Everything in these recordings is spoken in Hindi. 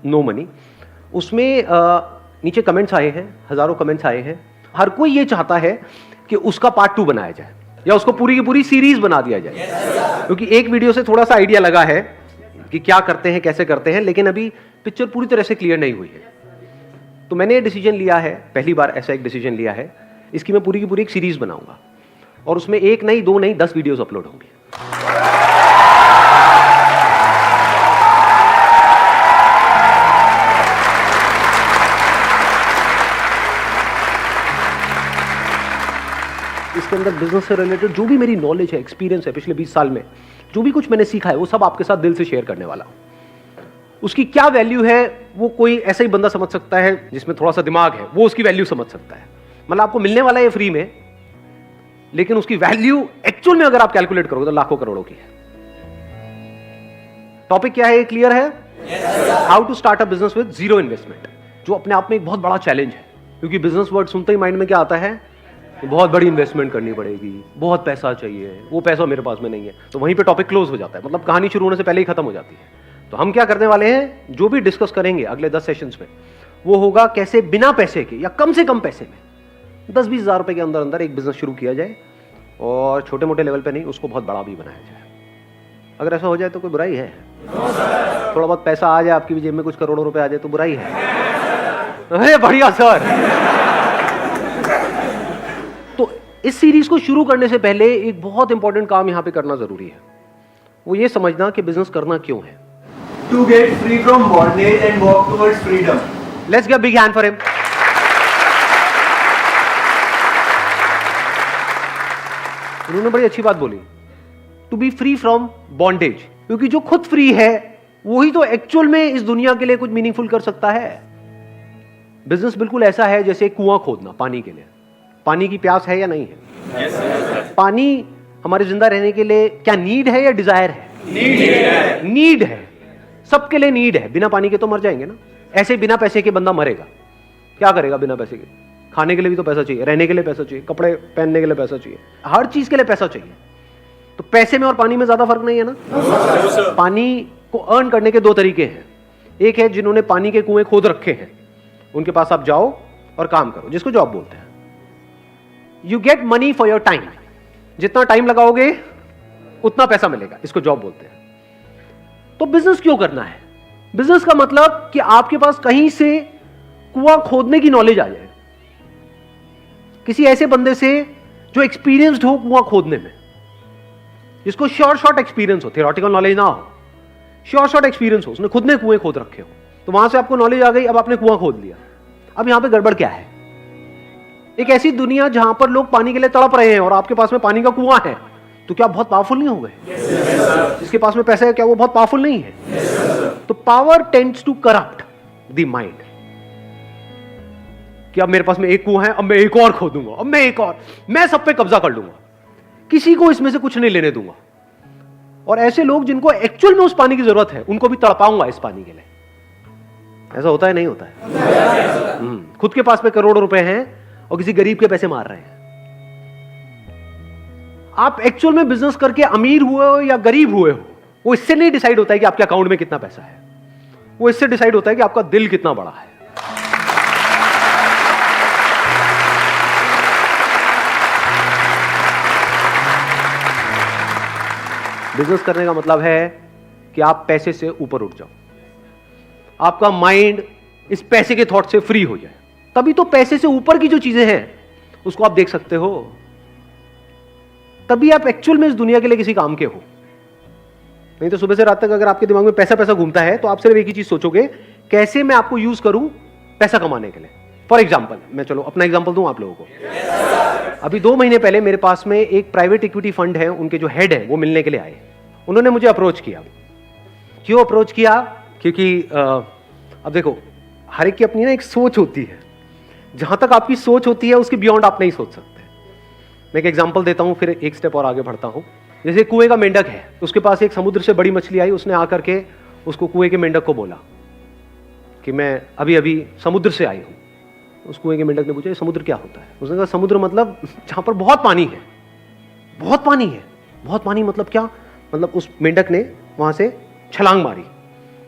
नो मनी, उसमें नीचे कमेंट्स आए हैं, हजारों कमेंट्स आए हैं। हर कोई ये चाहता है कि उसका पार्ट 2 बनाया जाए या उसको पूरी की पूरी सीरीज बना दिया जाए, क्योंकि एक वीडियो से थोड़ा सा आइडिया लगा है कि क्या करते हैं, कैसे करते हैं, लेकिन अभी पिक्चर पूरी तरह से क्लियर नहीं हुई है। तो मैंने ये डिसीजन लिया है, पहली बार ऐसा एक डिसीजन लिया है, इसकी मैं पूरी की पूरी एक सीरीज बनाऊंगा और उसमें 1 नहीं 2 नहीं 10 वीडियोस अपलोड होंगे। इसके अंदर बिजनेस से रिलेटेड जो भी मेरी नॉलेज है, एक्सपीरियंस है पिछले 20 साल में, जो भी कुछ मैंने सीखा है, वो सब आपके साथ दिल से शेयर करने वाला हूं। उसकी क्या वैल्यू है वो कोई ऐसा ही बंदा समझ सकता है जिसमें थोड़ा सा दिमाग है, वो उसकी वैल्यू समझ सकता है। मतलब आपको मिलने वाला है फ्री में, लेकिन उसकी वैल्यू एक्चुअल में अगर आप कैलकुलेट करोगे तो लाखों करोड़ों की है। टॉपिक क्या है, ये क्लियर है? How to start a business with zero investment, जो अपने आप में एक बहुत बड़ा चैलेंज है, क्योंकि बिजनेस वर्ड सुनते ही माइंड में क्या आता है, बहुत बड़ी इन्वेस्टमेंट करनी पड़ेगी, बहुत पैसा चाहिए, वो पैसा मेरे पास में नहीं है। तो वहीं पे टॉपिक क्लोज हो जाता है, मतलब कहानी शुरू होने से पहले ही खत्म हो जाती है। तो हम क्या करने वाले हैं, जो भी डिस्कस करेंगे अगले 10 सेशंस में, वो होगा कैसे बिना पैसे के या कम से कम पैसे में 10-20 हज़ार रुपए के अंदर अंदर एक बिजनेस शुरू किया जाए, और छोटे मोटे लेवल पे नहीं, उसको बहुत बड़ा भी बनाया जाए। अगर ऐसा हो जाए तो कोई बुराई है? थोड़ा बहुत पैसा आ जाए आपकी भी जेब में, कुछ करोड़ों रुपए आ जाए तो बुराई है? अरे बढ़िया सर। तो इस सीरीज को शुरू करने से पहले एक बहुत इंपॉर्टेंट काम यहां पे करना जरूरी है, वो ये समझना कि बिजनेस करना क्यों है। To get free from bondage and walk towards freedom. Let's give a big hand for him. उन्होंने बड़ी अच्छी बात बोली, to be free from bondage, क्योंकि जो खुद फ्री है वही तो एक्चुअल में इस दुनिया के लिए कुछ मीनिंगफुल कर सकता है। बिजनेस बिल्कुल ऐसा है जैसे कुआं खोदना पानी के लिए। पानी की प्यास है या नहीं है? yes, पानी हमारे जिंदा रहने के लिए क्या नीड है या डिजायर है? नीड है, सबके लिए नीड है। बिना पानी के तो मर जाएंगे ना। ऐसे बिना पैसे के बंदा मरेगा, क्या करेगा बिना पैसे के? खाने के लिए भी तो पैसा चाहिए, रहने के लिए पैसा चाहिए, कपड़े पहनने के लिए पैसा चाहिए, हर चीज के लिए पैसा चाहिए। तो पैसे में और पानी में ज्यादा फर्क नहीं है ना? पानी को अर्न करने के 2 तरीके हैं। एक है जिन्होंने पानी के कुएं खोद रखे हैं, उनके पास आप जाओ और काम करो, जिसको जॉब बोलते हैं। You get money for your time, जितना टाइम लगाओगे उतना पैसा मिलेगा, इसको जॉब बोलते हैं। तो बिजनेस क्यों करना है? बिजनेस का मतलब कि आपके पास कहीं से कुआं खोदने की नॉलेज आ जाए, किसी ऐसे बंदे से जो एक्सपीरियंस्ड हो कुआं खोदने में, जिसको शॉर्ट एक्सपीरियंस हो, थियोरेटिकल नॉलेज ना हो, शॉर्ट एक्सपीरियंस हो, उसने खुद ने कुएं खोद रखे हो। तो वहां से आपको नॉलेज आ गई, अब आपने कुआं खोद लिया। अब यहां पे गड़बड़ क्या है? एक ऐसी दुनिया जहां पर लोग पानी के लिए तड़प रहे हैं और आपके पास में पानी का कुआं है, तो क्या बहुत पावरफुल नहीं हो गए? जिसके पास में पैसा है, क्या वो बहुत पावरफुल नहीं है? तो power tends to corrupt the mind, कि अब मेरे पास में एक कुआं है, अब मैं एक और खोदूंगा, अब मैं एक और, मैं सब पे कब्जा कर लूंगा, किसी को इसमें से कुछ नहीं लेने दूंगा। और ऐसे लोग जिनको एक्चुअल में उस पानी की जरूरत है, उनको भी तड़पाऊंगा इस पानी के लिए। ऐसा होता है नहीं होता है? खुद के पास में करोड़ों रुपए हैं और किसी गरीब के पैसे मार रहे हैं। आप एक्चुअल में बिजनेस करके अमीर हुए हो या गरीब हुए हो, वो इससे नहीं डिसाइड होता है कि आपके अकाउंट में कितना पैसा है, वो इससे डिसाइड होता है कि आपका दिल कितना बड़ा है। बिजनेस करने का मतलब है कि आप पैसे से ऊपर उठ जाओ, आपका माइंड इस पैसे के थॉट से फ्री हो जाए, तभी तो पैसे से ऊपर की जो चीजें हैं उसको आप देख सकते हो, तभी आप एक्चुअल में इस दुनिया के लिए किसी काम के हो। नहीं तो सुबह से रात तक अगर आपके दिमाग में पैसा पैसा घूमता है तो आप सिर्फ एक ही चीज सोचोगे, कैसे मैं आपको यूज करूं पैसा कमाने के लिए। फॉर एग्जाम्पल, मैं चलो अपना एग्जाम्पल दूं आप लोगों को। अभी 2 महीने पहले मेरे पास में एक प्राइवेट इक्विटी फंड है, उनके जो हेड है वो मिलने के लिए आए। उन्होंने मुझे अप्रोच किया। क्यों अप्रोच किया? क्योंकि अब देखो, हर एक की अपनी ना एक सोच होती है, जहां तक आपकी सोच होती है उसके बियॉन्ड आप नहीं सोच सकते। मैं एक एग्जांपल देता हूं, फिर एक स्टेप और आगे बढ़ता हूं। जैसे कुएं का मेंढक है, उसके पास एक समुद्र से बड़ी मछली आई, उसने आकर के उसको कुएं के मेंढक को बोला कि मैं अभी अभी समुद्र से आई हूं। उस कुएं के मेंढक ने पूछा, समुद्र क्या होता है? उसने कहा, समुद्र मतलब जहां पर बहुत पानी है। बहुत पानी है? बहुत पानी मतलब क्या? मतलब उस मेंढक ने वहां से छलांग मारी,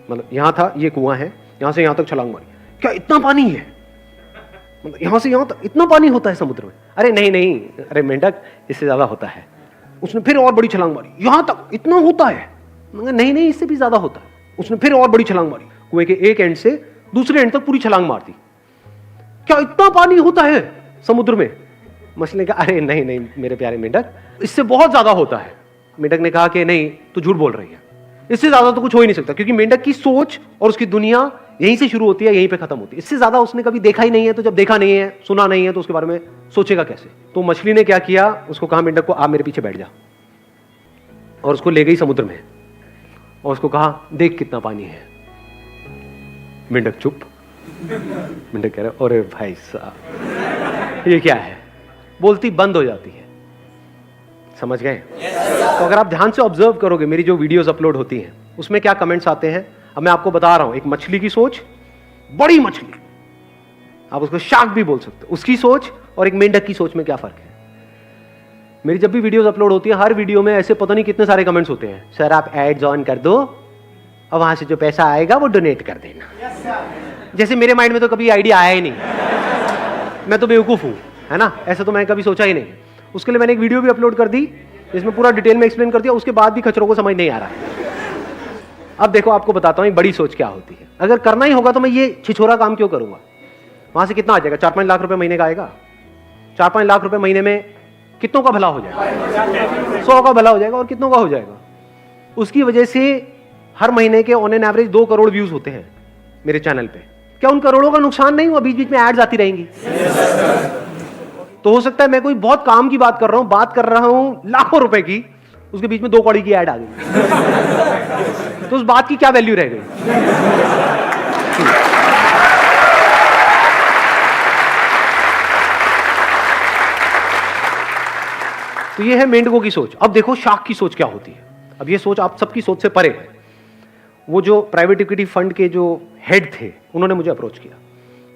मतलब यहां था, ये कुआं है, यहां से यहां तक छलांग मारी। क्या इतना पानी है? मतलब यहां से यहां तक इतना पानी होता है समुद्र में? अरे नहीं नहीं, अरे मेंढक इससे ज्यादा होता है। उसने फिर और बड़ी छलांग मारी, यहां तक इतना होता है? नहीं नहीं, इससे भी ज्यादा होता है। उसने फिर और बड़ी छलांग मारी, कुएं के एक एंड से दूसरे एंड तक पूरी छलांग मार दी। क्या इतना पानी होता है समुद्र में? मछली ने कहा अरे नहीं नहीं मेरे प्यारे मेंढक, इससे बहुत ज्यादा होता है। मेंढक ने कहा कि नहीं, तू झूठ बोल रही है, इससे ज्यादा तो कुछ हो ही नहीं सकता, क्योंकि मेंढक की सोच और उसकी दुनिया यहीं से शुरू होती है, यहीं पे खत्म होती है। इससे ज्यादा उसने कभी देखा ही नहीं है, तो जब देखा नहीं है, सुना नहीं है, तो उसके बारे में सोचेगा कैसे? तो मछली ने क्या किया, उसको कहा मेंढक को, आप मेरे पीछे बैठ जा, और उसको ले गई समुद्र में और उसको कहा देख कितना पानी है। मेंढक चुप। मेंढक कह रहा अरे भाई साहब ये क्या है? बोलती बंद हो जाती है। समझ गए? तो अगर आप ध्यान से ऑब्जर्व करोगे मेरी जो वीडियोस अपलोड होती हैं उसमें क्या कमेंट्स आते हैं, अब मैं आपको बता रहा हूं। एक मछली की सोच, बड़ी मछली, आप उसको शार्क भी बोल सकते हो, उसकी सोच और एक मेंढक की सोच में क्या फर्क है? मेरी जब भी वीडियोस अपलोड होती है, हर वीडियो में ऐसे पता नहीं कितने सारे कमेंट्स होते हैं, सर आप एड्स ऑन कर दो और वहां से जो पैसा आएगा वो डोनेट कर देना। जैसे मेरे माइंड में तो कभी आइडिया आया ही नहीं, मैं तो बेवकूफ हूं, है ना? ऐसा तो मैंने कभी सोचा ही नहीं। उसके लिए मैंने एक वीडियो भी अपलोड कर दी जिसमें पूरा डिटेल में एक्सप्लेन कर दिया, उसके बाद भी खच्चरों को समझ नहीं आ रहा है। अब देखो आपको बताता हूं बड़ी सोच क्या होती है। अगर करना ही होगा तो मैं ये छिछोरा काम क्यों करूंगा? वहां से कितना आ जाएगा? 4-5 लाख रुपए महीने का आएगा। 4-5 लाख रुपए महीने में कितनों का भला हो जाएगा? 100 का भला हो जाएगा। और कितनों का हो जाएगा? उसकी वजह से हर महीने के on an average 2 crore views होते हैं मेरे चैनल पे। क्या उन करोड़ों का नुकसान नहीं हुआ? बीच बीच में एड्स आती रहेंगी। तो हो सकता है मैं कोई बहुत काम की बात कर रहा हूं लाखों रुपए की, उसके बीच में 2 कौड़ी की ऐड आ गई, तो उस बात की क्या वैल्यू रह गई? तो ये है मेंढकों की सोच। अब देखो शार्क की सोच क्या होती है। अब ये सोच आप सबकी सोच से परे है। वो जो प्राइवेट इक्विटी फंड के जो हेड थे उन्होंने मुझे अप्रोच किया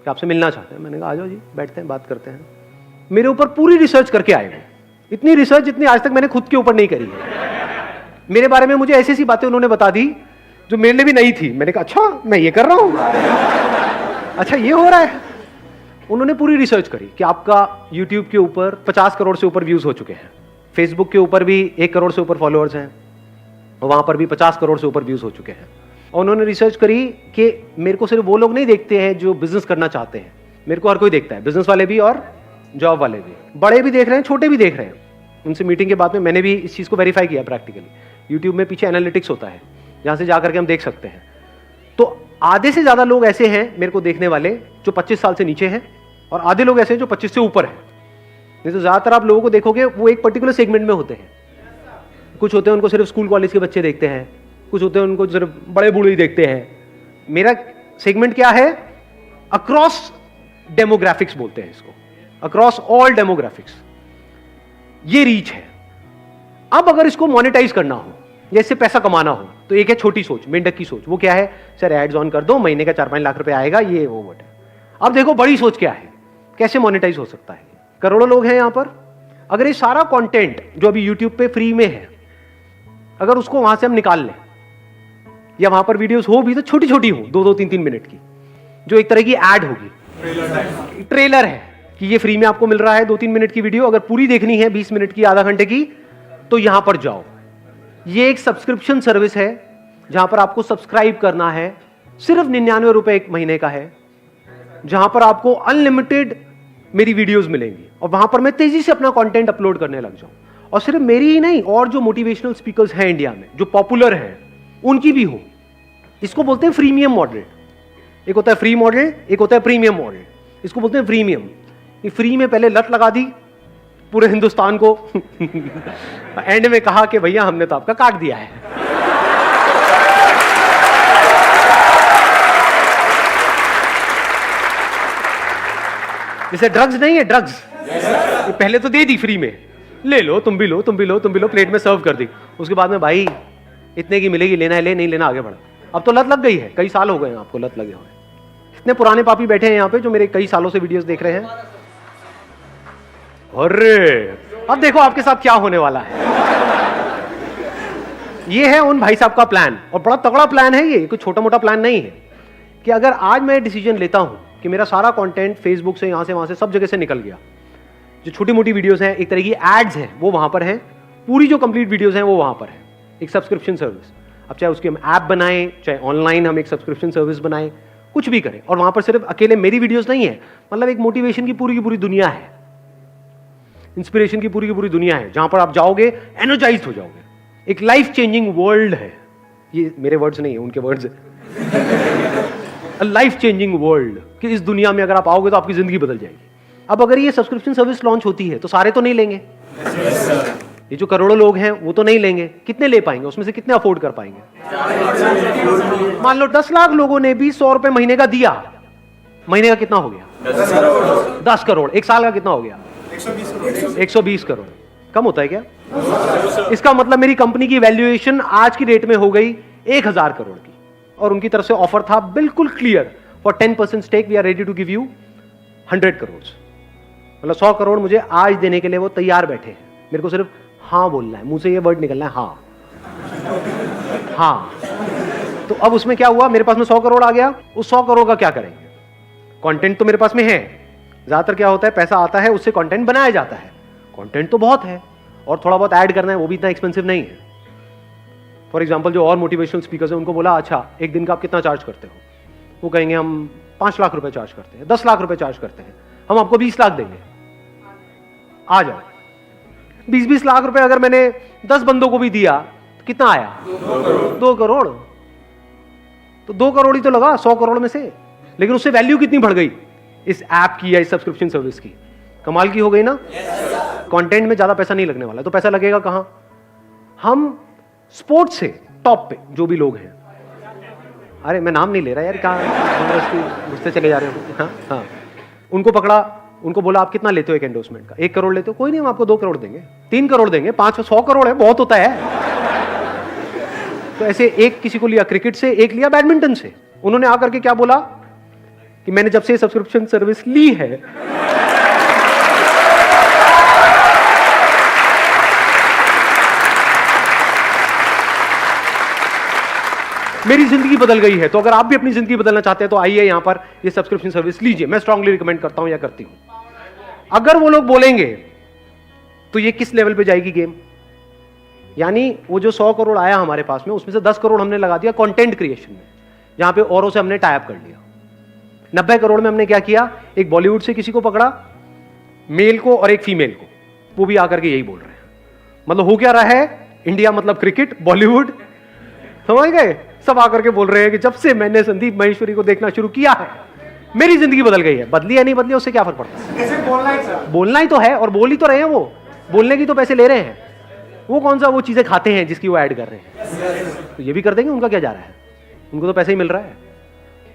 कि आपसे मिलना चाहते हैं। मैंने कहा आ जाओ जी, बैठते हैं, बात करते हैं। मेरे ऊपर पूरी रिसर्च करके आए वो, इतनी रिसर्च जितनी आज तक मैंने खुद के ऊपर नहीं करी है। मेरे बारे में मुझे ऐसी ऐसी बातें उन्होंने बता दी जो मेरे लिए भी नहीं थी। मैंने कहा अच्छा मैं ये कर रहा हूं, अच्छा ये हो रहा है। उन्होंने पूरी रिसर्च करी कि आपका यूट्यूब के ऊपर 50 करोड़ से ऊपर व्यूज हो चुके हैं, फेसबुक के ऊपर भी 1 करोड़ से ऊपर फॉलोअर्स हैं, और वहां पर भी 50 करोड़ से ऊपर व्यूज हो चुके हैं। और उन्होंने रिसर्च करी कि मेरे को सिर्फ वो लोग नहीं देखते हैं जो बिजनेस करना चाहते हैं, मेरे को हर कोई देखता है, बिजनेस वाले भी और जॉब वाले भी, बड़े भी देख रहे हैं, छोटे भी देख रहे हैं। उनसे मीटिंग के बाद में मैंने भी इस चीज को वेरीफाई किया प्रैक्टिकली। यूट्यूब में पीछे एनालिटिक्स होता है जहां से जाकर के हम देख सकते हैं। तो आधे से ज्यादा लोग ऐसे हैं मेरे को देखने वाले जो 25 साल से नीचे हैं, और आधे लोग ऐसे हैं जो 25 से ऊपर हैं। नहीं तो ज्यादातर आप लोगों को देखोगे वो एक पर्टिकुलर सेगमेंट में होते हैं। कुछ होते हैं उनको सिर्फ स्कूल कॉलेज के बच्चे देखते हैं, कुछ होते हैं उनको सिर्फ बड़े बूढ़े ही देखते हैं। मेरा सेगमेंट क्या है? अक्रॉस डेमोग्राफिक्स बोलते हैं इसको, अक्रॉस ऑल डेमोग्राफिक्स। ये रीच है। अब अगर इसको मोनेटाइज करना हो या इससे पैसा कमाना हो तो एक है छोटी सोच, मेंढक की सोच। वो क्या है? सर एड्स ऑन कर दो, महीने का 4-5 लाख रुपए आएगा, ये वो वट है। अब देखो बड़ी सोच क्या है, कैसे मोनेटाइज हो सकता है। करोड़ों लोग हैं यहां पर। अगर ये सारा कंटेंट जो अभी यूट्यूब पे फ्री में है, अगर उसको वहां से हम निकाल लें, या वहां पर वीडियोस हो भी तो छोटी छोटी हो, 2-2, 3-3 मिनट की, जो एक तरह की ऐड होगी, ट्रेलर है कि ये फ्री में आपको मिल रहा है 2-3 मिनट की वीडियो। अगर पूरी देखनी है 20 मिनट की, आधा घंटे की, तो यहां पर जाओ। ये एक सब्सक्रिप्शन सर्विस है जहां पर आपको सब्सक्राइब करना है, सिर्फ 99 रुपए एक महीने का है, जहां पर आपको अनलिमिटेड मेरी वीडियोस मिलेंगी, और वहां पर मैं तेजी से अपना कंटेंट अपलोड करने लग जाऊं। और सिर्फ मेरी ही नहीं, और जो मोटिवेशनल स्पीकर्स हैं इंडिया में जो पॉपुलर हैं उनकी भी हो। इसको बोलते हैं फ्रीमियम मॉडल। एक होता है फ्री मॉडल, एक होता है प्रीमियम मॉडल। इसको बोलते हैं प्रीमियम। ये फ्री में पहले लत लगा दी पूरे हिंदुस्तान को एंड में कहा कि भैया हमने तो आपका काट दिया है। जैसे ड्रग्स नहीं है, ड्रग्स पहले तो दे दी फ्री में, ले लो, तुम भी लो, तुम भी लो, तुम भी लो, प्लेट में सर्व कर दी। उसके बाद में भाई इतने की मिलेगी, लेना है ले, नहीं लेना आगे बढ़ा। अब तो लत लग गई है, कई साल हो गए हैं आपको लत लगे हुए। इतने पुराने पापी बैठे हैं यहाँ पे जो मेरे कई सालों से वीडियोस देख रहे हैं। अरे अब देखो आपके साथ क्या होने वाला है। ये है उन भाई साहब का प्लान, और बड़ा तगड़ा प्लान है ये, कोई छोटा मोटा प्लान नहीं है। कि अगर आज मैं डिसीजन लेता हूं कि मेरा सारा कंटेंट फेसबुक से, यहां से, वहां से, सब जगह से निकल गया, जो छोटी मोटी वीडियोस हैं, एक तरह की एड्स हैं, वो वहां पर हैं, पूरी जो कंप्लीट वीडियोस हैं वो वहां पर है, एक सब्सक्रिप्शन सर्विस। अब चाहे उसकी हम ऐप बनाएं, चाहे ऑनलाइन हम एक सब्सक्रिप्शन सर्विस बनाएं, कुछ भी करें, और वहां पर सिर्फ अकेले मेरी वीडियोस नहीं है, मतलब एक मोटिवेशन की पूरी दुनिया है, इंस्पिरेशन की पूरी दुनिया है, जहां पर आप जाओगे एनर्जाइज्ड हो जाओगे। एक लाइफ चेंजिंग वर्ल्ड है, ये मेरे वर्ड्स नहीं है, उनके वर्ड्स है। लाइफ चेंजिंग वर्ल्ड, कि इस दुनिया में अगर आप आओगे तो आपकी जिंदगी बदल जाएगी। अब अगर ये सब्सक्रिप्शन सर्विस लॉन्च होती है तो सारे तो नहीं लेंगे, ये जो करोड़ों लोग हैं वो तो नहीं लेंगे, कितने ले पाएंगे, उसमें से कितने अफोर्ड कर पाएंगे? मान लो 10 लाख लोगों ने भी 100 रुपए महीने का दिया, महीने का कितना हो गया? 10 करोड़। एक साल का कितना हो गया? 120 करोड़। कम होता है क्या? इसका मतलब मेरी कंपनी की वैल्यूएशन आज की डेट में हो गई 1000 करोड़ की, और उनकी तरफ से ऑफर था बिल्कुल clear, for 10% stake we are ready to give you 100 crore. मतलब 100 करोड़ मुझे आज देने के लिए वो तैयार बैठे हैं, मेरे को सिर्फ हाँ बोलना है, मुंह से ये वर्ड निकलना है, हाँ हाँ। तो अब उसमें क्या हुआ, मेरे पास में 100 करोड़ आ गया, उस 100 करोड़ का क्या करेंगे? कंटेंट तो मेरे पास में है, ज्यादातर क्या होता है, पैसा आता है उससे कंटेंट बनाया जाता है, कंटेंट तो बहुत है और थोड़ा बहुत ऐड करना है, वो भी इतना एक्सपेंसिव नहीं है। फॉर एग्जांपल जो और मोटिवेशनल स्पीकर्स हैं उनको बोला अच्छा एक दिन का आप कितना चार्ज करते हो, वो कहेंगे हम 5 लाख रुपए चार्ज करते हैं, 10 लाख रुपए चार्ज करते हैं, हम आपको 20 लाख देंगे, आ जाओ। 20-20 लाख रुपए अगर मैंने 10 बंदों को भी दिया तो कितना आया? 2 करोड़। तो 2 करोड़ ही तो लगा 100 करोड़ में से, लेकिन उससे वैल्यू कितनी बढ़ गई इस ऐप की या इस सब्सक्रिप्शन सर्विस की? कमाल की हो गई ना। कंटेंट में ज्यादा पैसा नहीं लगने वाला, तो पैसा लगेगा कहां? हम स्पोर्ट्स से टॉप पे जो भी लोग हैं, अरे मैं नाम नहीं ले रहा यार, कहां मुझसे चले जा रहे हो, हाँ हाँ, उनको पकड़ा, उनको बोला आप कितना लेते हो एक एंडोर्समेंट का? 1 करोड़ लेते हो? कोई नहीं, हम आपको 2 करोड़ देंगे, 3 करोड़ देंगे, 500 करोड़ है, बहुत होता है। तो ऐसे एक किसी को लिया क्रिकेट से, एक लिया बैडमिंटन से। उन्होंने आकर के क्या बोला कि मैंने जब से सब्सक्रिप्शन सर्विस ली है मेरी जिंदगी बदल गई है। तो अगर आप भी अपनी जिंदगी बदलना चाहते हैं तो आइए यहां पर ये सब्सक्रिप्शन सर्विस लीजिए, मैं स्ट्रांगली रिकमेंड करता हूं या करती हूं। अगर वो लोग बोलेंगे तो ये किस लेवल पे जाएगी गेम? यानी वो जो 100 करोड़ आया हमारे पास में, उसमें से 10 करोड़ हमने लगा दिया कंटेंट क्रिएशन में, जहां पे औरों से हमने टाई अप कर लिया। 90 करोड़ में हमने क्या किया, एक बॉलीवुड से किसी को पकड़ा, मेल को और एक फीमेल को, वो भी आकर के यही बोल रहे हैं। मतलब हो क्या रहा है, इंडिया मतलब क्रिकेट, बॉलीवुड, समझ गए? सब आकर के बोल रहे हैं कि जब से मैंने संदीप माहेश्वरी को देखना शुरू किया है मेरी जिंदगी बदल गई है। बदली या नहीं बदली उससे क्या फर्क पड़ता है? बोलना ही तो है, और बोल ही तो रहे हैं, वो बोलने की तो पैसे ले रहे हैं। वो कौन सा वो चीजें खाते हैं जिसकी वो ऐड कर रहे हैं? तो ये भी कर देंगे, उनका क्या जा रहा है, उनको तो पैसे ही मिल रहा है।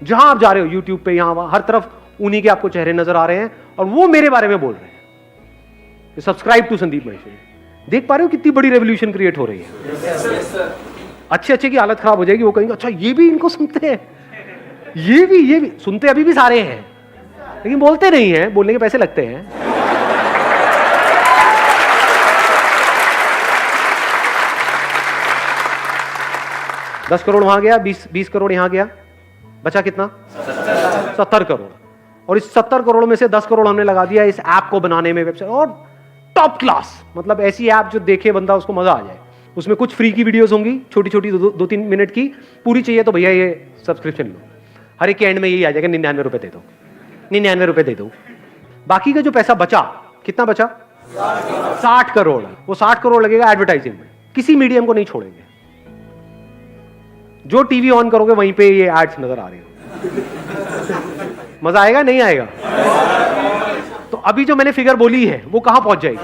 जहां आप जा रहे हो, यूट्यूब पे, यहां वहां, हर तरफ उन्हीं के आपको चेहरे नजर आ रहे हैं, और वो मेरे बारे में बोल रहे हैं सब्सक्राइब टू संदीप माहेश्वरी। देख पा रहे हो कितनी बड़ी रेवोल्यूशन क्रिएट हो रही है। अच्छे अच्छे की हालत खराब हो जाएगी, वो कहेंगे अच्छा ये भी इनको सुनते हैं, ये भी सुनते अभी भी सारे हैं, लेकिन बोलते नहीं हैं, बोलने के पैसे लगते हैं। $10 करोड़ वहां गया, 20 करोड़ यहां गया, बचा कितना? 70 करोड़। और इस 70 करोड़ में से 10 करोड़ हमने लगा दिया इस ऐप को बनाने में, वेबसाइट, और टॉप क्लास, मतलब ऐसी ऐप जो देखे बंदा उसको मजा आ जाए। उसमें कुछ फ्री की वीडियोस होंगी, छोटी छोटी 2-3 मिनट की, पूरी चाहिए तो भैया ये सब्सक्रिप्शन लो। हर एक के एंड में यही आ जाएगा 99 रुपए दे दो, 99 रुपए दे दो। बाकी का जो पैसा बचा, कितना बचा? 60 करोड़। वो 60 करोड़ लगेगा एडवर्टाइजिंग में, किसी मीडियम को नहीं छोड़ेंगे। जो टीवी ऑन करोगे वहीं पे ये एड्स नजर आ रही हो। मजा आएगा नहीं आएगा? तो अभी जो मैंने फिगर बोली है वो कहां पहुंच जाएगी?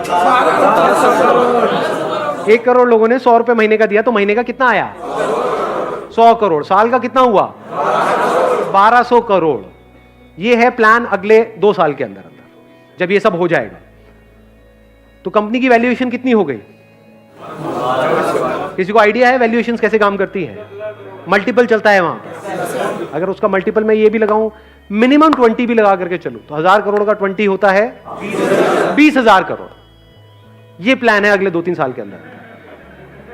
1 करोड़ लोगों ने 100 रुपए महीने का दिया, तो महीने का कितना आया? 100 करोड़। साल का कितना हुआ? 1200 करोड़। ये है प्लान अगले 2 साल के अंदर अंदर, जब ये सब हो जाएगा। तो कंपनी की वैल्यूएशन कितनी हो गई? किसी को आइडिया है वैल्यूएशन कैसे काम करती है? मल्टीपल चलता है वहां पर। अगर उसका मल्टीपल मैं ये भी लगाऊं, मिनिमम 20 भी लगा करके चलूं, तो 1000 करोड़ का 20 होता है 20,000 करोड़। ये प्लान है अगले 2-3 साल के अंदर।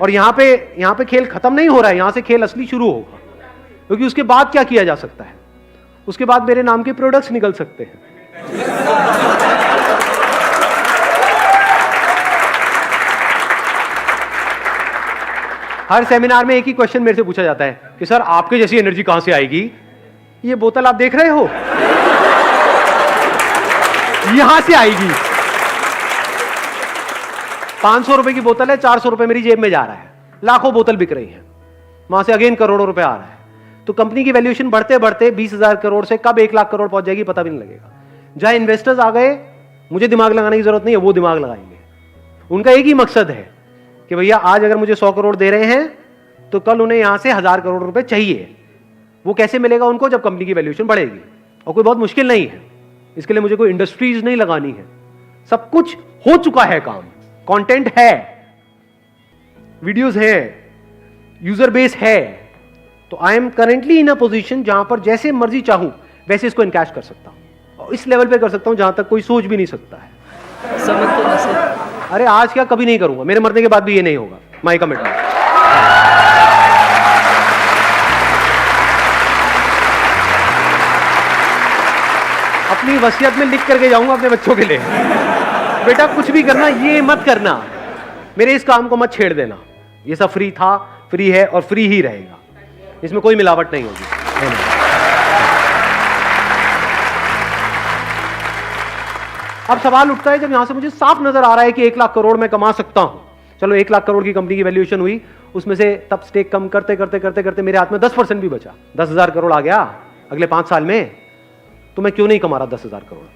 और यहां पे खेल खत्म नहीं हो रहा है, यहां से खेल असली शुरू होगा। क्योंकि उसके बाद क्या किया जा सकता है? उसके बाद मेरे नाम के प्रोडक्ट्स निकल सकते हैं। हर सेमिनार में एक ही क्वेश्चन मेरे से पूछा जाता है कि सर आपके जैसी एनर्जी कहां से आएगी? ये बोतल आप देख रहे हो, यहां से आएगी। 500 रुपए की बोतल है, 400 रुपए मेरी जेब में जा रहा है, लाखों बोतल बिक रही है, वहां से अगेन करोड़ों रुपए आ रहा है। तो कंपनी की वैल्यूएशन बढ़ते बढ़ते 20,000 करोड़ से कब 1 लाख करोड़ पहुंच जाएगी पता भी नहीं लगेगा। जहां इन्वेस्टर्स आ गए, मुझे दिमाग लगाने की जरूरत नहीं है, वो दिमाग लगाएंगे। उनका एक ही मकसद है कि भैया आज अगर मुझे 100 करोड़ दे रहे हैं तो कल उन्हें यहां से 1000 करोड़ रुपए चाहिए। वो कैसे मिलेगा उनको? जब कंपनी की वैल्यूएशन बढ़ेगी। और कोई बहुत मुश्किल नहीं है, इसके लिए मुझे कोई इंडस्ट्रीज नहीं लगानी है, सब कुछ हो चुका है काम, कंटेंट है, वीडियोस है, यूजर बेस है। तो I am currently in a position जहां पर जैसे मर्जी चाहूं वैसे इसको इनकैश कर सकता हूं, और इस लेवल पे कर सकता हूं जहां तक कोई सोच भी नहीं सकता है। अरे आज क्या, कभी नहीं करूंगा, मेरे मरने के बाद भी ये नहीं होगा, माय कमिटमेंट। अपनी वसीयत में लिख करके जाऊंगा अपने बच्चों के लिए, बेटा कुछ भी करना ये मत करना, मेरे इस काम को मत छेड़ देना, ये सब फ्री था, फ्री है और फ्री ही रहेगा, इसमें कोई मिलावट नहीं होगी। अब सवाल उठता है, जब यहां से मुझे साफ नजर आ रहा है कि 1 लाख करोड़ मैं कमा सकता हूं, चलो 1 लाख करोड़ की कंपनी की वैल्यूएशन हुई, उसमें से तब स्टेक कम करते करते करते करते मेरे हाथ में 10% भी बचा, 10,000 करोड़ आ गया अगले 5 साल में, तो मैं क्यों नहीं कमा रहा 10,000 करोड़?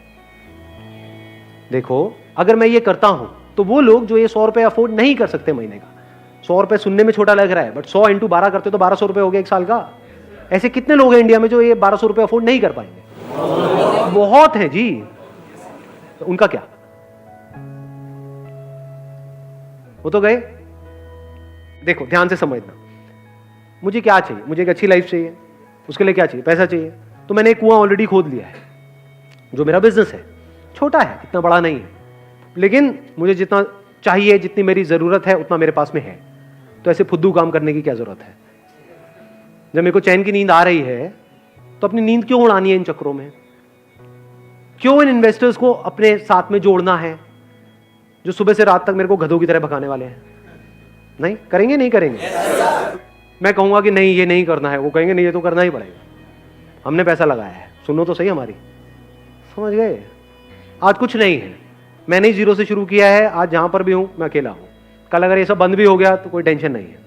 देखो, अगर मैं ये करता हूं तो वो लोग जो ये 100 रुपए अफोर्ड नहीं कर सकते महीने का, 100 रुपए सुनने में छोटा लग रहा है, बट 100 × 12 करते तो 1200 रुपए हो गया 1 साल का। ऐसे कितने लोग हैं इंडिया में जो ये 1200 रुपए अफोर्ड नहीं कर पाएंगे? बहुत है जी। तो उनका क्या? वो तो गए। देखो ध्यान से समझना, मुझे क्या चाहिए? मुझे एक अच्छी लाइफ चाहिए, उसके लिए क्या चाहिए? पैसा चाहिए। तो मैंने एक कुआं ऑलरेडी खोद लिया है, जो मेरा बिजनेस है, छोटा है, इतना बड़ा नहीं है, लेकिन मुझे जितना चाहिए, जितनी मेरी जरूरत है उतना मेरे पास में है। तो ऐसे फुद्दू काम करने की क्या जरूरत है? जब मेरे को चैन की नींद आ रही है तो अपनी नींद क्यों उड़ानी है इन चक्रों में? क्यों इन इन्वेस्टर्स को अपने साथ में जोड़ना है जो सुबह से रात तक मेरे को गधों की तरह भगाने वाले हैं? नहीं करेंगे, नहीं करेंगे। मैं कहूंगा कि नहीं ये नहीं करना है, वो कहेंगे नहीं ये तो करना ही पड़ेगा, हमने पैसा लगाया है, सुनो तो सही हमारी। समझ गए? आज कुछ नहीं है, मैंने ही जीरो से शुरू किया है, आज जहां पर भी हूं मैं अकेला हूं। कल अगर ये सब बंद भी हो गया तो कोई टेंशन नहीं है,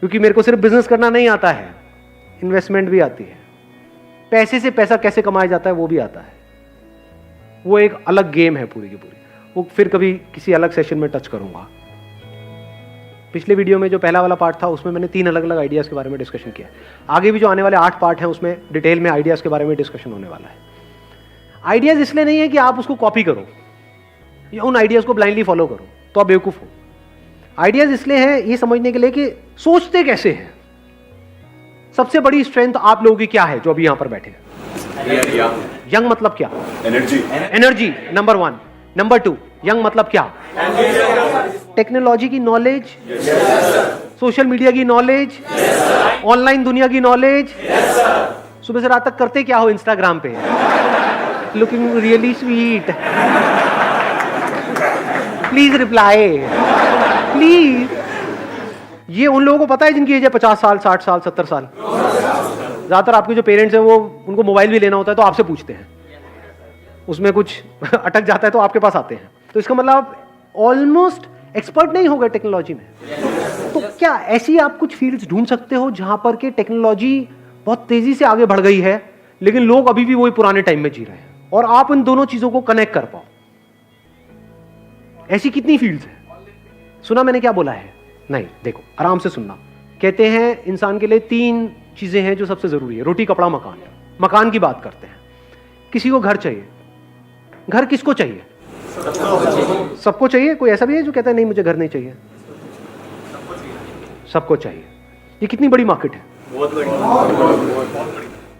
क्योंकि मेरे को सिर्फ बिजनेस करना नहीं आता है, इन्वेस्टमेंट भी आती है, पैसे से पैसा कैसे कमाया जाता है वो भी आता है। वो एक अलग गेम है पूरी की पूरी, वो फिर कभी किसी अलग सेशन में टच करूंगा। पिछले वीडियो में जो पहला वाला पार्ट था उसमें मैंने 3 अलग अलग आइडियाज के बारे में डिस्कशन किया। आगे भी जो आने वाले 8 पार्ट हैं उसमें डिटेल में आइडियाज के बारे में डिस्कशन होने वाला है। आइडियाज इसलिए नहीं है कि आप उसको कॉपी करो या उन आइडियाज को ब्लाइंडली फॉलो करो तो आप बेवकूफ हो। आइडियाज इसलिए है ये समझने के लिए कि सोचते कैसे हैं। सबसे बड़ी स्ट्रेंथ आप लोगों की क्या है जो अभी यहां पर बैठे हैं? यंग मतलब क्या? Energy number 1। नंबर 2, यंग मतलब क्या? टेक्नोलॉजी की नॉलेज, सोशल मीडिया की नॉलेज, ऑनलाइन दुनिया की नॉलेज। सुबह से रात तक करते क्या हो इंस्टाग्राम पे? Looking really sweet, please reply, please. ये उन लोगों को पता है जिनकी एज है 50 साल, 60 साल, 70 साल। ज्यादातर आपके जो पेरेंट्स हैं वो, उनको मोबाइल भी लेना होता है तो आपसे पूछते हैं, उसमें कुछ अटक जाता है तो आपके पास आते हैं। तो इसका मतलब आप ऑलमोस्ट एक्सपर्ट नहीं हो गए टेक्नोलॉजी में। तो क्या ऐसी आप कुछ फील्ड्स ढूंढ सकते हो जहां पर के टेक्नोलॉजी बहुत तेजी से आगे बढ़ गई है लेकिन लोग अभी भी वही पुराने टाइम में जी रहे हैं, और आप इन दोनों चीजों को कनेक्ट कर पाओ? ऐसी कितनी फील्ड्स हैं? सुना मैंने क्या बोला है? नहीं, देखो आराम से सुनना। कहते हैं इंसान के लिए 3 चीजें हैं जो सबसे जरूरी है, रोटी कपड़ा मकान। मकान की बात करते हैं। किसी को घर चाहिए। घर किसको चाहिए? सबको चाहिए। कोई ऐसा भी है जो कहता है नहीं मुझे घर नहीं चाहिए? सबको चाहिए। ये कितनी बड़ी मार्केट है? बहुत बड़ी।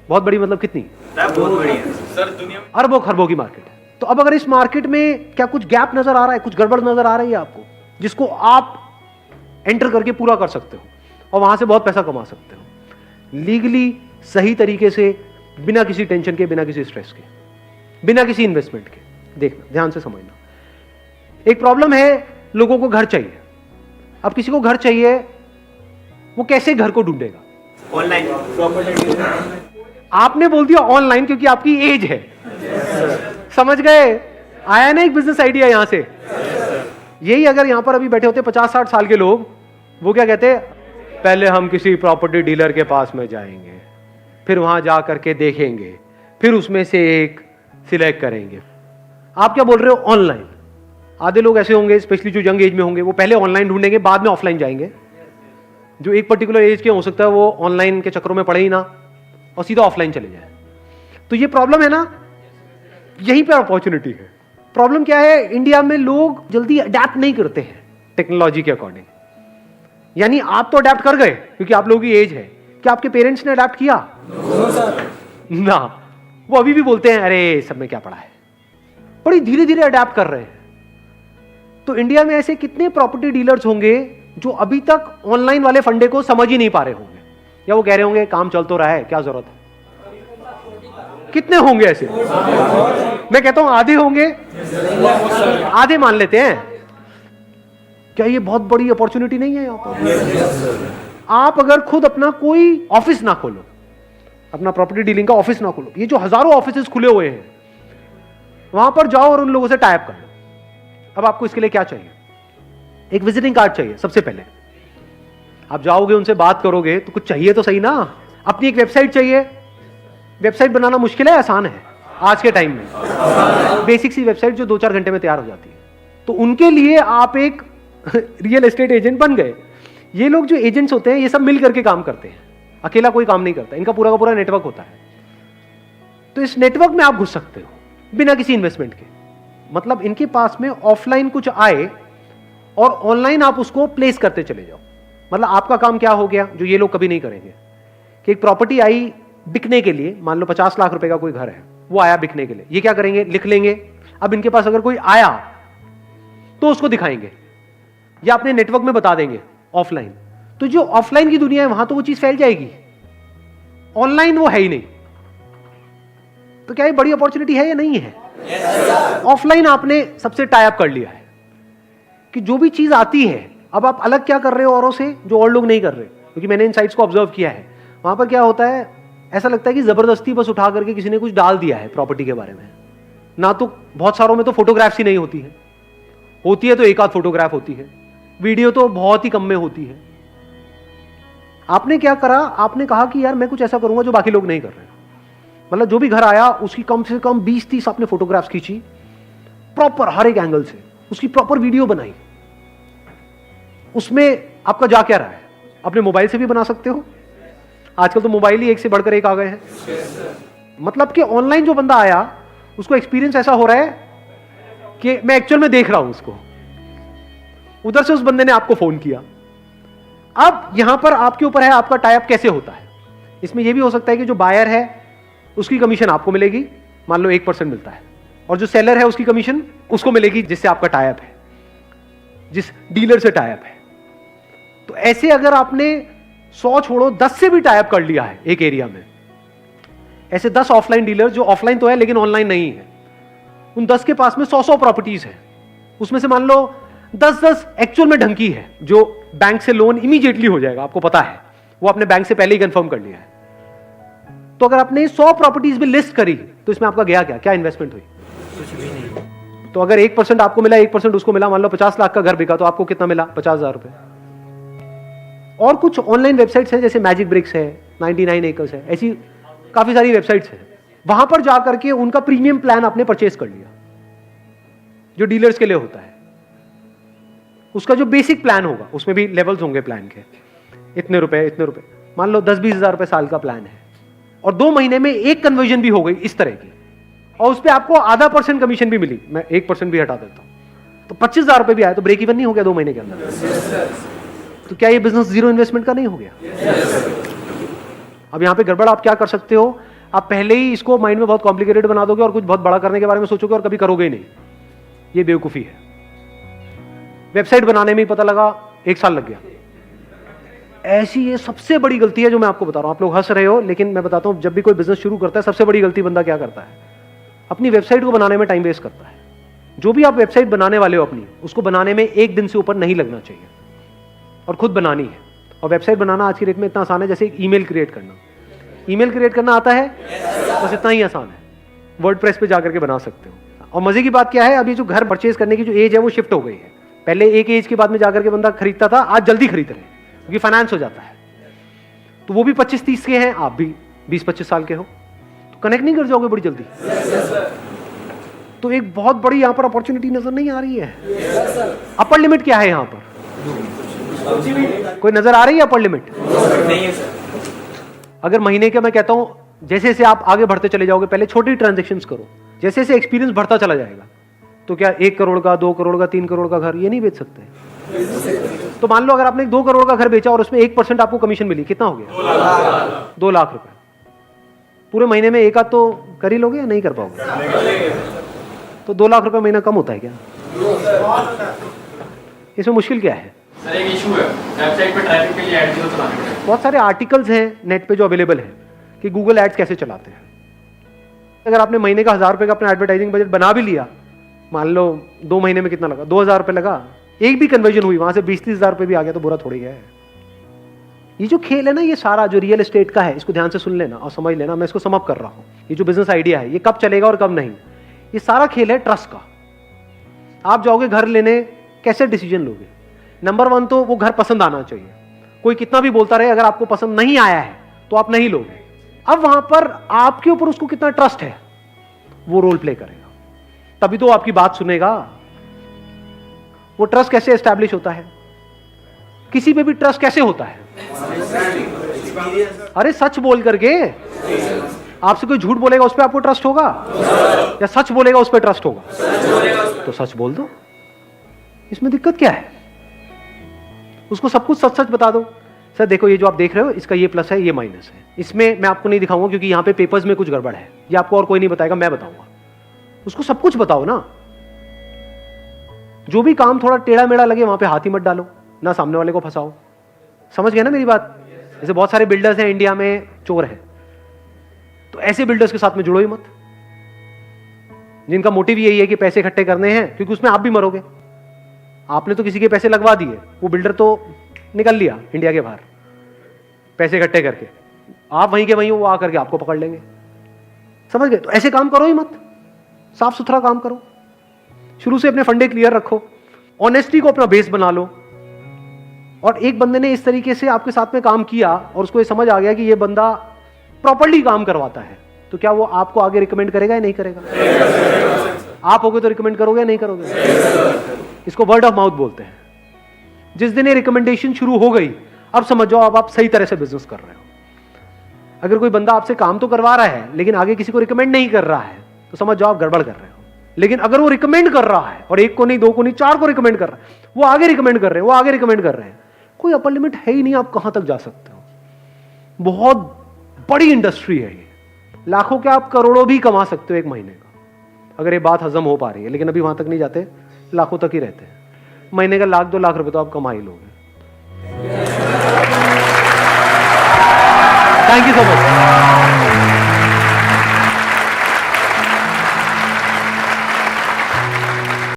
बहुत बड़ी मतलब कितनी? बहुत बड़ी है सर, दुनिया में अरबों खरबों की मार्केट है। तो अब अगर इस मार्केट में क्या कुछ गैप नजर आ रहा है, कुछ गड़बड़ नजर आ रही है आपको, जिसको आप एंटर करके पूरा कर सकते हो और वहां से बहुत पैसा कमा सकते हो, लीगली सही तरीके से बिना किसी टेंशन के, बिना किसी स्ट्रेस के, बिना किसी इन्वेस्टमेंट के। देखना, ध्यान से समझना। एक प्रॉब्लम है, लोगों को घर चाहिए। अब किसी को घर चाहिए, वो कैसे घर को ढूंढेगा? Online property. आपने बोल दिया ऑनलाइन क्योंकि आपकी एज है। समझ गए? आया ना एक बिजनेस आइडिया यहां से। यही अगर यहां पर अभी बैठे होते 50-60 साल के लोग, वो क्या कहते? पहले हम किसी प्रॉपर्टी डीलर के पास में जाएंगे, फिर वहां जा करके देखेंगे, फिर उसमें से एक सिलेक्ट करेंगे। आप क्या बोल रहे हो? ऑनलाइन। आधे लोग ऐसे होंगे, स्पेशली जो यंग एज में होंगे, वो पहले ऑनलाइन ढूंढेंगे, बाद में ऑफलाइन जाएंगे। जो एक पर्टिकुलर एज के हो सकता है वो ऑनलाइन के चक्करों में पड़े ही ना और सीधा ऑफलाइन चले जाए। तो ये प्रॉब्लम है ना, यहीं पे अपॉर्चुनिटी है। प्रॉब्लम क्या है? इंडिया में लोग जल्दी अडेप्ट नहीं करते हैं टेक्नोलॉजी के अकॉर्डिंग। यानी आप तो अडेप्ट कर गए क्योंकि आप लोगों की एज है। क्या आपके पेरेंट्स ने अडेप्ट किया? ना, वो अभी भी बोलते हैं अरे सब में क्या पड़ा है। बड़ी धीरे धीरे अडेप्ट कर रहे हैं। तो इंडिया में ऐसे कितने प्रॉपर्टी डीलर्स होंगे जो अभी तक ऑनलाइन वाले फंडे को समझ ही नहीं पा रहे होंगे, या वो कह रहे होंगे काम चल तो रहा है, क्या जरूरत है? कितने होंगे ऐसे? मैं कहता हूं आधे होंगे, आधे मान लेते हैं। क्या ये बहुत बड़ी अपॉर्चुनिटी नहीं है? यहां पर आप अगर खुद अपना कोई ऑफिस ना खोलो, अपना प्रॉपर्टी डीलिंग का ऑफिस ना खोलो, ये जो हजारों ऑफिसेस खुले हुए हैं, वहां पर जाओ और उन लोगों से टाई अप कर लो। अब आपको इसके लिए क्या चाहिए? एक विजिटिंग कार्ड चाहिए। सबसे पहले आप जाओगे, उनसे बात करोगे तो कुछ चाहिए तो सही ना। अपनी एक वेबसाइट चाहिए। वेबसाइट बनाना मुश्किल है, आसान है आज के टाइम में। बेसिक सी वेबसाइट जो 2-4 घंटे में तैयार हो जाती है। तो उनके लिए आप एक रियल एस्टेट एजेंट बन गए। ये लोग जो एजेंट्स होते हैं, ये सब मिल करके काम करते हैं, अकेला कोई काम नहीं करता। इनका पूरा का पूरा नेटवर्क होता है। तो इस नेटवर्क में आप घुस सकते हो बिना किसी इन्वेस्टमेंट के। मतलब इनके पास में ऑफलाइन कुछ आए और ऑनलाइन आप उसको प्लेस करते चले जाओ। मतलब आपका काम क्या हो गया, जो ये लोग कभी नहीं करेंगे, कि एक प्रॉपर्टी आई बिकने के लिए, मान लो 50 लाख रुपए का कोई घर है, वो आया बिकने के लिए, ये क्या करेंगे? लिख लेंगे। अब इनके पास अगर कोई आया तो उसको दिखाएंगे या अपने नेटवर्क में बता देंगे ऑफलाइन। तो जो ऑफलाइन की दुनिया है वहां तो वो चीज फैल जाएगी, ऑनलाइन वो है ही नहीं। तो क्या ये बड़ी अपॉर्चुनिटी है या नहीं है? ऑफलाइन आपने सबसे टाई अप कर लिया है कि जो भी चीज आती है, अब आप अलग क्या कर रहे हो औरों से जो और लोग नहीं कर रहे। क्योंकि मैंने इन साइट्स को ऑब्जर्व किया है, वहां पर क्या होता है, ऐसा लगता है कि जबरदस्ती बस उठा करके किसी ने कुछ डाल दिया है प्रॉपर्टी के बारे में। ना तो बहुत सारों में तो फोटोग्राफ्स ही नहीं होती है तो एक आध फोटोग्राफ होती है, वीडियो तो बहुत ही कम में होती है। आपने क्या करा? आपने कहा कि यार मैं कुछ ऐसा करूंगा जो बाकी लोग नहीं कर रहे। मतलब जो भी घर आया उसकी कम से कम 20-30 आपने फोटोग्राफ्स खींची, प्रॉपर हर एक एंगल से उसकी प्रॉपर वीडियो बनाई। उसमें आपका जा क्या रहा है? अपने मोबाइल से भी बना सकते हो, आजकल तो मोबाइल ही एक से बढ़कर एक आ गए हैं। मतलब कि ऑनलाइन जो बंदा आया उसको एक्सपीरियंस ऐसा हो रहा है कि मैं एक्चुअल में देख रहा हूं उसको। उधर से उस बंदे ने आपको फोन किया। अब यहां पर आपके ऊपर है आपका टाई अप कैसे होता है। इसमें यह भी हो सकता है कि जो बायर है उसकी कमीशन आपको मिलेगी, मान लो 1% मिलता है, और जो सेलर है उसकी कमीशन उसको मिलेगी जिससे आपका टाई अप है, जिस डीलर से टाई अप है। तो ऐसे अगर आपने 100 छोड़ो 10 से भी टाई अप कर लिया है एक एरिया में, ऐसे 10 ऑफलाइन डीलर जो ऑफलाइन तो है लेकिन ऑनलाइन नहीं है, उन 10 के पास में 100 प्रॉपर्टीज है। उसमें से मान लो 10 एक्चुअल में ढंकी है, जो बैंक से लोन इमीडिएटली हो जाएगा, आपको पता है, वो आपने बैंक से पहले ही कंफर्म कर लिया है। तो अगर आपने 100 प्रॉपर्टीज भी लिस्ट करी तो इसमें आपका गया क्या इन्वेस्टमेंट हुई? कुछ भी नहीं। तो अगर 1% आपको मिला, 1% उसको मिला, मान लो 50 लाख का घर बिका तो आपको कितना मिला? 50,000 रुपए। और कुछ ऑनलाइन वेबसाइट्स हैं जैसे मैजिक ब्रिक्स है, 99 एकर्स है, ऐसी काफी सारी वेबसाइट्स हैं। वहां पर जाकर के उनका प्रीमियम प्लान आपने परचेज कर लिया जो डीलर्स के लिए होता है। उसका जो बेसिक प्लान होगा उसमें भी लेवल्स होंगे प्लान के, इतने रुपए, मान लो 10-20 हजार रुपए साल का प्लान है, और 2 महीने में एक कन्वर्जन भी हो गई इस तरह की, और उस पर आपको आधा % कमीशन भी मिली, मैं 1% भी हटा देता हूं तो 25,000 रुपए भी आया, तो ब्रेक इवन नहीं हो गया 2 महीने के अंदर? तो क्या ये बिजनेस जीरो इन्वेस्टमेंट का नहीं हो गया? अब यहां पे गड़बड़ आप क्या कर सकते हो, आप पहले ही इसको माइंड में बहुत कॉम्प्लिकेटेड बना दोगे और कुछ बहुत बड़ा करने के बारे में सोचोगे और कभी करोगे ही नहीं। ये बेवकूफी है। वेबसाइट बनाने में ही पता लगा 1 साल लग गया, ऐसी ये सबसे बड़ी गलती है जो मैं आपको बता रहा हूं। आप लोग हंस रहे हो, लेकिन मैं बताता हूं, जब भी कोई बिजनेस शुरू करता है सबसे बड़ी गलती बंदा क्या करता है, अपनी वेबसाइट को बनाने में टाइम वेस्ट करता है। जो भी आप वेबसाइट बनाने वाले हो अपनी, उसको बनाने में 1 दिन से ऊपर नहीं लगना चाहिए, और खुद बनानी है। और वेबसाइट बनाना आज की डेट में इतना आसान है जैसे एक ईमेल क्रिएट करना। ईमेल क्रिएट करना आता है? बस इतना ही आसान है। वर्डप्रेस पे जाकर के बना सकते हो। और मजे की बात क्या है, अभी जो घर परचेज करने की जो एज है वो शिफ्ट हो गई है। पहले एक एज के बाद में जाकर के बंदा खरीदता था, आज जल्दी खरीद रहे हैं क्योंकि फाइनेंस हो जाता है। तो वो भी 25-30 के हैं, आप भी 20-25 साल के हो, तो कनेक्ट नहीं कर जाओगे बड़ी जल्दी? तो एक बहुत बड़ी यहां पर अपॉर्चुनिटी नजर नहीं आ रही है। अपर लिमिट क्या है यहां पर? कोई नजर आ रही है अपर लिमिट? नहीं है सर। अगर महीने के, मैं कहता हूं जैसे जैसे आप आगे बढ़ते चले जाओगे, पहले छोटी ट्रांजेक्शंस करो, जैसे जैसे एक्सपीरियंस बढ़ता चला जाएगा, तो क्या 1 करोड़ का, 2 करोड़ का, 3 करोड़ का घर ये नहीं बेच सकते? तो मान लो अगर आपने 2 करोड़ का घर बेचा और उसमें 1% आपको कमीशन मिली, कितना हो गया? 2 लाख रुपए। पूरे महीने में एक आध तो कर ही लोगे या नहीं कर पाओगे? तो 2 लाख रुपए महीना कम होता है क्या? इसमें मुश्किल क्या है? सर एक इशू है, वेबसाइट पे ट्रैफिक के लिए ऐड क्यों चलाने पड़ते हैं? बहुत सारे आर्टिकल्स हैं नेट पे जो अवेलेबल है कि गूगल एड्स कैसे चलाते हैं। अगर आपने महीने का 1000 रुपए का अपना एडवर्टाइजिंग बजट बना भी लिया, मान लो 2 महीने में कितना लगा? 2000 रुपए लगा, एक भी कन्वर्जन हुई, वहां से 20-30 हजार रुपए भी आ गया तो बुरा थोड़ी गया है। ये जो खेल है ना, ये सारा जो रियल एस्टेट का है, इसको ध्यान से सुन लेना और समझ लेना। मैं इसको समअप कर रहा हूं। ये जो बिजनेस आइडिया है, ये कब चलेगा और कब नहीं, ये सारा खेल है ट्रस्ट का। आप जाओगे घर लेने, कैसे डिसीजन लोगे? नंबर 1 तो वो घर पसंद आना चाहिए। कोई कितना भी बोलता रहे, अगर आपको पसंद नहीं आया है तो आप नहीं लोगे। अब वहां पर आपके ऊपर उसको कितना ट्रस्ट है, वो रोल प्ले करेगा, तभी तो आपकी बात सुनेगा। वो ट्रस्ट कैसे एस्टैब्लिश होता है? किसी पे भी ट्रस्ट कैसे होता है? अरे सच बोल करके। आपसे कोई झूठ बोलेगा उस पर आपको ट्रस्ट होगा, या सच बोलेगा उस पर ट्रस्ट होगा? तो सच बोल दो, इसमें दिक्कत क्या है? उसको सब कुछ सच सच बता दो। सर देखो, ये जो आप देख रहे हो, इसका ये प्लस है, ये माइनस है। इसमें मैं आपको नहीं दिखाऊंगा क्योंकि यहाँ पे पेपर्स में कुछ गड़बड़ है, ये आपको और कोई नहीं बताएगा, मैं बताऊंगा। उसको सब कुछ बताओ ना। जो भी काम थोड़ा टेढ़ा मेढ़ा लगे वहां पे हाथ ही मत डालो, ना सामने वाले को फंसाओ। समझ गए ना मेरी बात? जैसे बहुत सारे बिल्डर्स हैं इंडिया में, चोर हैं, तो ऐसे बिल्डर्स के साथ में जुड़ो ही मत, जिनका मोटिव यही है कि पैसे इकट्ठे करने हैं, क्योंकि उसमें आप भी मरोगे। आपने तो किसी के पैसे लगवा दिए, वो बिल्डर तो निकल लिया इंडिया के बाहर पैसे इकट्ठे करके, आप वहीं के वहीं, वो आकर के आपको पकड़ लेंगे। समझ गए? तो ऐसे काम करो ही मत, साफ सुथरा काम करो। शुरू से अपने फंडे क्लियर रखो, ऑनेस्टी को अपना बेस बना लो। और एक बंदे ने इस तरीके से आपके साथ में काम किया और उसको ये समझ आ गया कि ये बंदा प्रॉपर्ली काम करवाता है, तो क्या वो आपको आगे रिकमेंड करेगा या नहीं करेगा? आप होगे तो रिकमेंड करोगे या नहीं करोगे? इसको वर्ड ऑफ माउथ बोलते हैं। जिस दिन ये रिकमेंडेशन शुरू हो गई, अब समझ जाओ अब आप सही तरह से बिजनेस कर रहे हो। अगर कोई बंदा आपसे काम तो करवा रहा है लेकिन आगे किसी को रिकमेंड नहीं कर रहा है, तो समझ जाओ आप गड़बड़ कर रहे हो। लेकिन अगर वो रिकमेंड कर रहा है, और 1 को नहीं, 2 को नहीं, 4 को रिकमेंड कर रहा है, वो आगे रिकमेंड कर रहे हैं, वो आगे रिकमेंड कर रहे हैं, कोई अपर लिमिट है ही नहीं, आप कहां तक जा सकते हो। बहुत बड़ी इंडस्ट्री है ये, लाखों के आप करोड़ों भी कमा सकते हो एक महीने का, अगर ये बात हजम हो पा रही है। लेकिन अभी वहां तक नहीं जाते, लाखों तक ही रहते हैं। महीने का 1-2 लाख रुपए तो आप कमा ही लोगे। Thank you so much.